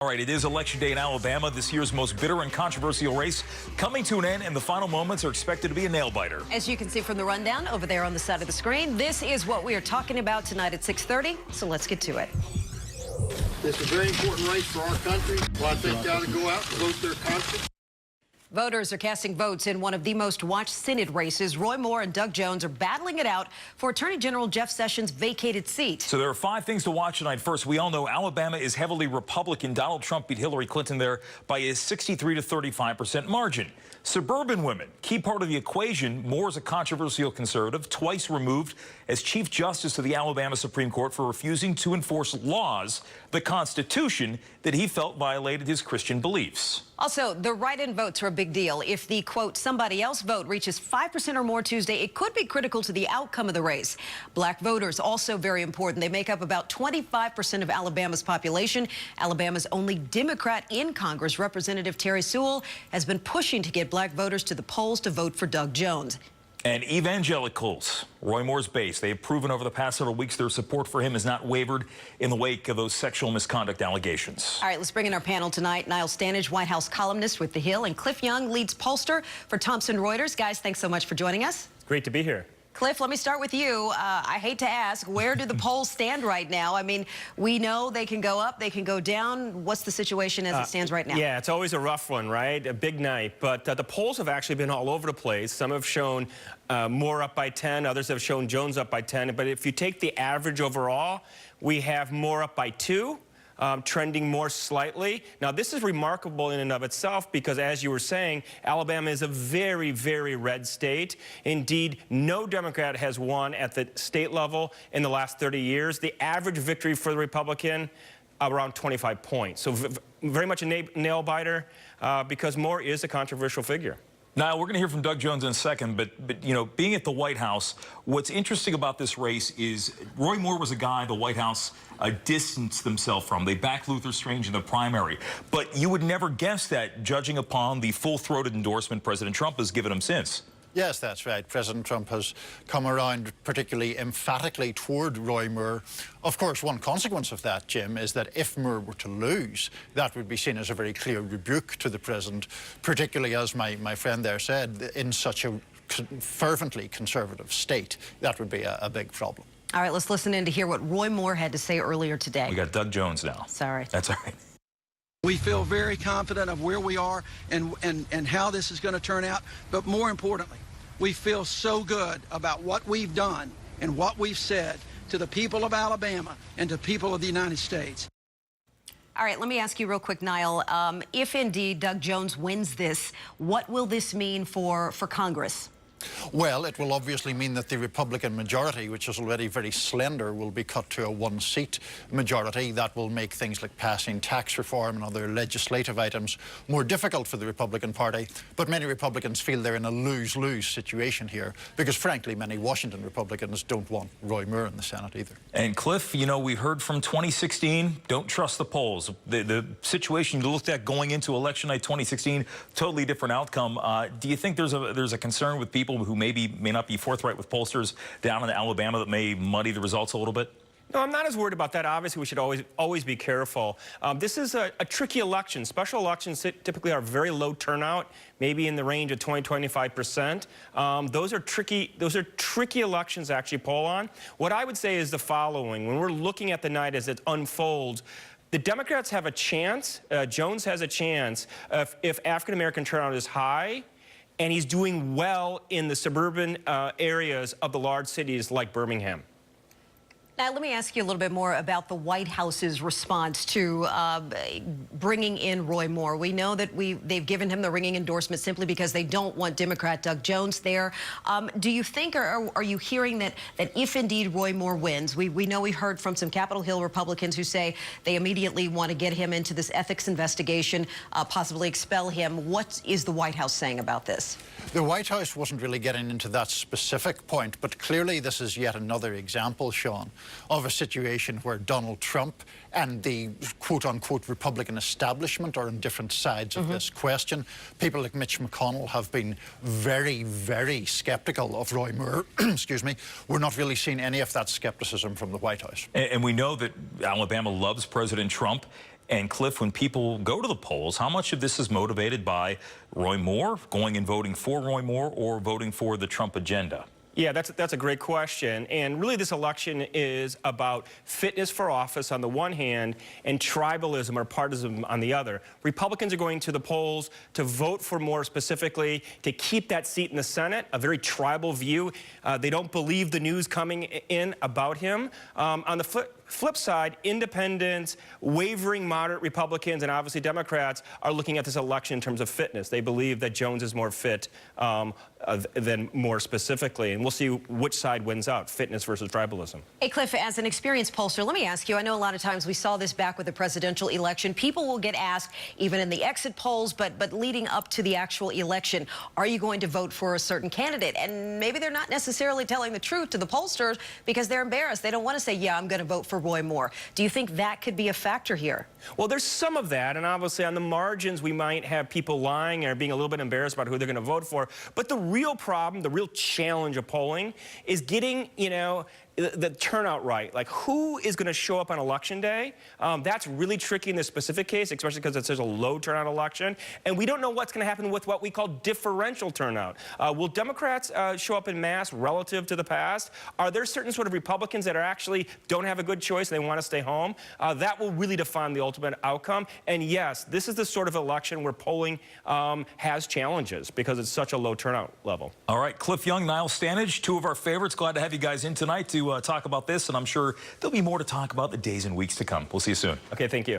All right, it is Election Day in Alabama, this year's most bitter and controversial race coming to an end, and the final moments are expected to be a nail-biter. As you can see from the rundown over there on the side of the screen, this is what we are talking about tonight at 6:30, so let's get to it. This is a very important race for our country. Well, I think they ought to go out and vote their conscience. Voters are casting votes in one of the most watched Senate races. Roy Moore and Doug Jones are battling it out for Attorney General Jeff Sessions' vacated seat. So there are 5 things to watch tonight. First, we all know Alabama is heavily Republican. Donald Trump beat Hillary Clinton there by a 63 to 35% margin. Suburban women, key part of the equation. Moore is a controversial conservative, twice removed as Chief Justice of the Alabama Supreme Court for refusing to enforce laws, the Constitution, that he felt violated his Christian beliefs. Also, the write-in votes are a big deal. If the, quote, somebody else vote reaches 5% or more Tuesday, it could be critical to the outcome of the race. Black voters, also very important. They make up about 25% of Alabama's population. Alabama's only Democrat in Congress, Representative Terry Sewell, has been pushing to get black voters to the polls to vote for Doug Jones. And evangelicals, Roy Moore's base, they have proven over the past several weeks their support for him has not wavered in the wake of those sexual misconduct allegations. All right, let's bring in our panel tonight. Niall Stanage, White House columnist with The Hill, and Cliff Young, leads pollster for Thomson Reuters. Guys, thanks so much for joining us. Great to be here. Cliff, let me start with you. I hate to ask, where do the polls stand right now? I mean, we know they can go up, they can go down. What's the situation as it stands right now? Yeah, it's always a rough one, right? A big night. But the polls have actually been all over the place. Some have shown Moore up by 10. Others have shown Jones up by 10. But if you take the average overall, we have Moore up by 2. Trending more slightly. Now, this is remarkable in and of itself because, as you were saying, Alabama is a very, very red state. Indeed, no Democrat has won at the state level in the last 30 years. The average victory for the Republican, around 25 points. So very much a nail-biter because Moore is a controversial figure. Now, we're going to hear from Doug Jones in a second, but you know, being at the White House, what's interesting about this race is Roy Moore was a guy the White House distanced themselves from. They backed Luther Strange in the primary. But you would never guess that, judging upon the full-throated endorsement President Trump has given him since. Yes, that's right. President Trump has come around particularly emphatically toward Roy Moore. Of course, one consequence of that, Jim, is that if Moore were to lose, that would be seen as a very clear rebuke to the president, particularly, as my friend there said, in such a fervently conservative state. That would be a big problem. All right, let's listen in to hear what Roy Moore had to say earlier today. We got Doug Jones now. Sorry. That's all right. We feel very confident of where we are and how this is going to turn out. But more importantly, we feel so good about what we've done and what we've said to the people of Alabama and to the people of the United States. All right, let me ask you real quick, Niall. If indeed Doug Jones wins this, what will this mean for Congress? Well, it will obviously mean that the Republican majority, which is already very slender, will be cut to a 1-seat majority. That will make things like passing tax reform and other legislative items more difficult for the Republican Party. But many Republicans feel they're in a lose-lose situation here because, frankly, many Washington Republicans don't want Roy Moore in the Senate either. And Cliff, you know, we heard from 2016, don't trust the polls. The situation you looked at going into election night 2016, totally different outcome. Do you think there's a concern with people who may not be forthright with pollsters down in Alabama that may muddy the results a little bit? No, I'm not as worried about that. Obviously, we should always be careful. This is a tricky election. Special elections typically are very low turnout, maybe in the range of 20–25%. Those are tricky elections to actually poll on. What I would say is the following. When we're looking at the night as it unfolds, the Democrats have a chance, Jones has a chance, if African-American turnout is high, and he's doing well in the suburban areas of the large cities like Birmingham. Now, let me ask you a little bit more about the White House's response to bringing in Roy Moore. We know that they've given him the ringing endorsement simply because they don't want Democrat Doug Jones there. Do you think, or are you hearing that if indeed Roy Moore wins, we know we've heard from some Capitol Hill Republicans who say they immediately want to get him into this ethics investigation, possibly expel him. What is the White House saying about this? The White House wasn't really getting into that specific point, but clearly this is yet another example, Sean, of a situation where Donald Trump and the quote-unquote Republican establishment are on different sides of this question. People like Mitch McConnell have been very, very skeptical of Roy Moore. Excuse me. We're not really seeing any of that skepticism from the White House. And we know that Alabama loves President Trump. And Cliff, when people go to the polls, how much of this is motivated by Roy Moore, going and voting for Roy Moore, or voting for the Trump agenda? Yeah, that's a great question. And really this election is about fitness for office on the one hand and tribalism or partisanship on the other. Republicans are going to the polls to vote for Moore specifically, to keep that seat in the Senate, a very tribal view. They don't believe the news coming in about him. On the flip side, independents, wavering moderate Republicans, and obviously Democrats are looking at this election in terms of fitness. They believe that Jones is more fit than Moore specifically. And we'll see which side wins out, fitness versus tribalism. Hey, Cliff, as an experienced pollster, let me ask you, I know a lot of times we saw this back with the presidential election. People will get asked, even in the exit polls, but leading up to the actual election, are you going to vote for a certain candidate? And maybe they're not necessarily telling the truth to the pollsters because they're embarrassed. They don't want to say, yeah, I'm going to vote for Roy Moore. Do you think that could be a factor here? Well, there's some of that, and obviously on the margins we might have people lying or being a little bit embarrassed about who they're going to vote for. But the real problem, the real challenge of polling is getting, the turnout right. Like, who is going to show up on Election Day? That's really tricky in this specific case, especially because it's such a low turnout election. And we don't know what's going to happen with what we call differential turnout. Will Democrats show up in mass relative to the past? Are there certain sort of Republicans that are actually don't have a good choice and they want to stay home? That will really define the ultimate outcome. And yes, this is the sort of election where polling has challenges because it's such a low turnout level. All right, Cliff Young, Niall Stanage, two of our favorites. Glad to have you guys in tonight to talk about this, and I'm sure there'll be more to talk about the days and weeks to come. We'll see you soon. Okay, thank you.